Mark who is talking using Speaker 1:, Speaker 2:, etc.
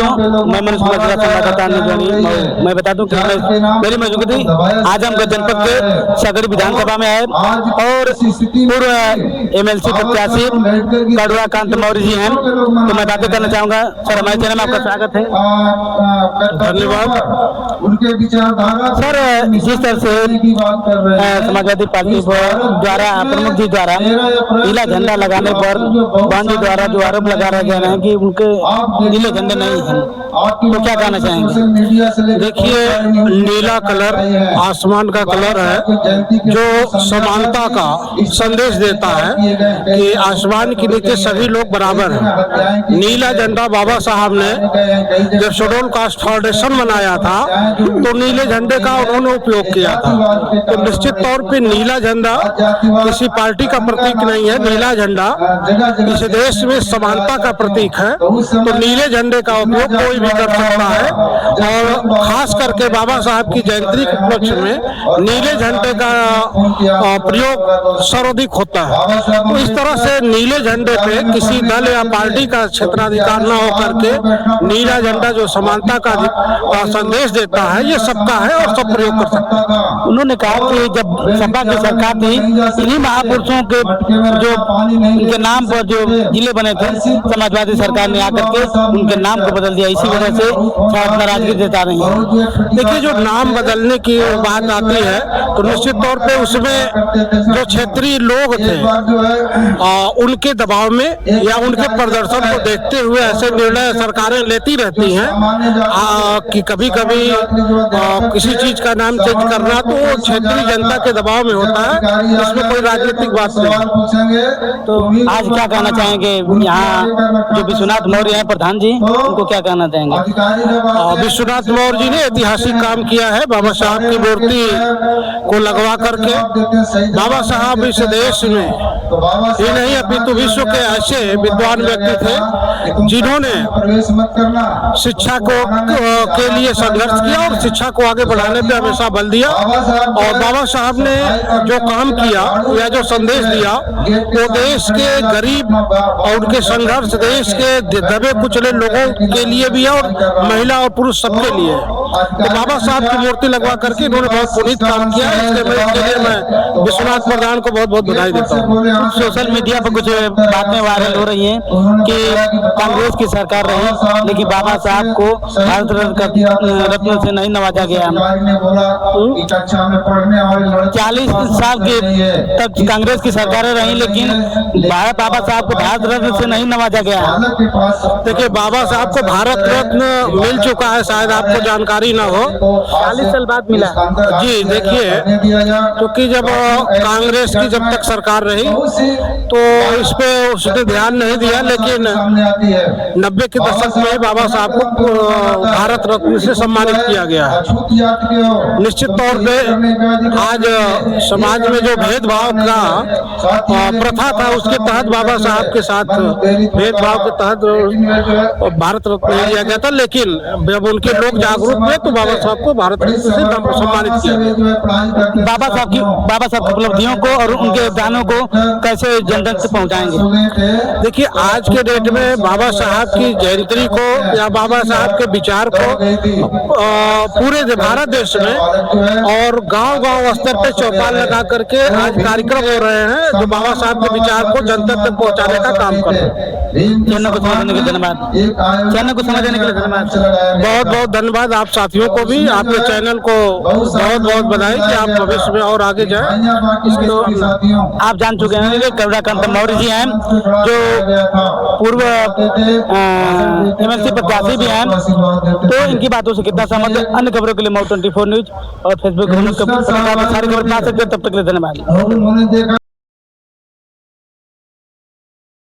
Speaker 1: दोस्तों, मैं मनीष संवाददाता मैं बता दूं कि मेरी मौजूदगी आजमगढ़ जनपद के सगरी विधानसभा में है और पूर्व एमएलसी प्रत्याशी कड़वा कांत मौर्य जी हैं। तो मैं बातें करना चाहूंगा। सर, हमारे चैनल में आपका स्वागत है।
Speaker 2: धन्यवाद। उनके विचारधारा
Speaker 1: सर, जिस तरह से समाजवादी पार्टी द्वारा प्रमुख जी द्वारा नीला झंडा लगाने पर बहन जी द्वारा जो आरोप लगा रहे हैं कि उनके नीले झंडे नहीं हैं, तो क्या कहना चाहेंगे?
Speaker 2: देखिए, नीला कलर आसमान का कलर है जो समानता का संदेश देता है कि आसमान के नीचे सभी लोग बराबर हैं। नीला झंडा बाबा साहब ने जब शेड्यूल कास्ट फाउंडेशन बनाया था तो नीले झंडे का उन्होंने उपयोग किया था। तो निश्चित तौर पे नीला झंडा किसी पार्टी का प्रतीक नहीं है। नीला झंडा इस देश में समानता का प्रतीक है। तो नीले झंडे का उपयोग कोई भी कर सकता है और खास करके बाबा साहब की जयंती के उपलक्ष्य में नीले झंडे का प्रयोग सर्वाधिक होता है। तो इस तरह से नीले झंडे पे किसी दल या पार्टी का क्षेत्राधिकार न होकर के नीला झंडा जो समानता का संदेश देता है, ये सबका है और सब प्रयोग कर सकता है।
Speaker 1: उन्होंने कहा कि जब सपा की सरकार थी, इन्हीं महापुरुषों के जो उनके नाम पर जो जिले बने थे, समाजवादी सरकार ने आकर के उनके नाम को बदल दिया। इसी वजह से शायद नाराजगी जता रही है।
Speaker 2: देखिए, जो नाम बदलने की बात आती है तो निश्चित तौर पे उसमें जो क्षेत्रीय लोग थे उनके दबाव में या उनके प्रदर्शन को देखते हुए ऐसे निर्णय सरकारें लेती रहती हैं कि कभी कभी किसी चीज का नाम चेंज करना तो क्षेत्रीय जनता के दबाव में होता है। इसमें कोई राजनीतिक बात नहीं।
Speaker 1: तो आज क्या कहना चाहेंगे? यहाँ जो विश्वनाथ मौर्य हैं प्रधान जी, उनको क्या कहना चाहेंगे?
Speaker 2: विश्वनाथ मौर्य जी ने ऐतिहासिक काम किया है। बाबा साहब की मूर्ति को लगवा करके बाबा साहब इस देश में ही नहीं अपितु विश्व के ऐसे विद्वान व्यक्ति थे जिन्होंने शिक्षा को के लिए संघर्ष किया और शिक्षा को आगे बढ़ाने पे हमेशा बल दिया। और बाबा साहब ने जो काम किया या जो संदेश दिया वो देश के गरीब और उनके संघर्ष देश के दबे कुचले लोगों के लिए भी है और महिला और पुरुष सबके लिए। तो बाबा साहब की मूर्ति लगवा करके इन्होंने बहुत पुनीत काम किया है। इसके लिए मैं विश्वनाथ प्रधान को बहुत बहुत बधाई देता हूँ।
Speaker 1: सोशल मीडिया पर कुछ बातें वायरल हो रही हैं कि कांग्रेस की सरकार रही लेकिन बाबा साहब को भारत रत्न से नहीं नवाजा गया। 40 साल के तक कांग्रेस की सरकारें रही लेकिन बाबा साहब को भारत रत्न से नहीं नवाजा गया।
Speaker 2: देखिए, बाबा साहब को भारत रत्न मिल चुका है, शायद आपको जानकारी ना हो।
Speaker 1: 40 साल बाद मिला
Speaker 2: जी। देखिए, क्योंकि जब कांग्रेस की जब तक सरकार रही तो इस पे उसने ध्यान नहीं दिया, लेकिन 90 के दशक में बाबा साहब को भारत रत्न से सम्मानित किया गया है। निश्चित तौर पे आज समाज में जो भेदभाव का प्रथा था उसके तहत बाबा साहब के साथ भेदभाव के तहत भारत रत्न दिया गया था, लेकिन जब उनके लोग जागरूक हुए तो बाबा साहब को भारत रत्न से सम्मानित किया गया।
Speaker 1: बाबा साहब की उपलब्धियों को और उनके योगदानों को कैसे जन तक पहुंचाएंगे?
Speaker 2: देखिए, आज के डेट में बाबा साहब की जयंती को या बाबा साहब के विचार को पूरे भारत देश में और गांव-गांव स्तर पे चौपाल लगा करके आज कार्यक्रम हो रहे हैं जो बाबा साहब के विचार को जनता तक पहुंचाने का काम कर रहे हैं।
Speaker 1: चैनल को समझने के लिए धन्यवाद। चैनल को समझने के लिए धन्यवाद।
Speaker 2: बहुत बहुत धन्यवाद आप साथियों को भी। आपके चैनल को बहुत बहुत बधाई कि आप भविष्य में और आगे जाएं।
Speaker 1: तो आप जान चुके हैं कड़वा कांत मौर्य जी हैं जो पूर्व एमएलसी प्रत्याशी भी हैं। तो इनकी बातों से कितना सहमत है? अन्य खबरों के लिए Mou 24 न्यूज और फेसबुक सारी खबर पा सकते हैं। तब तक के लिए धन्यवाद।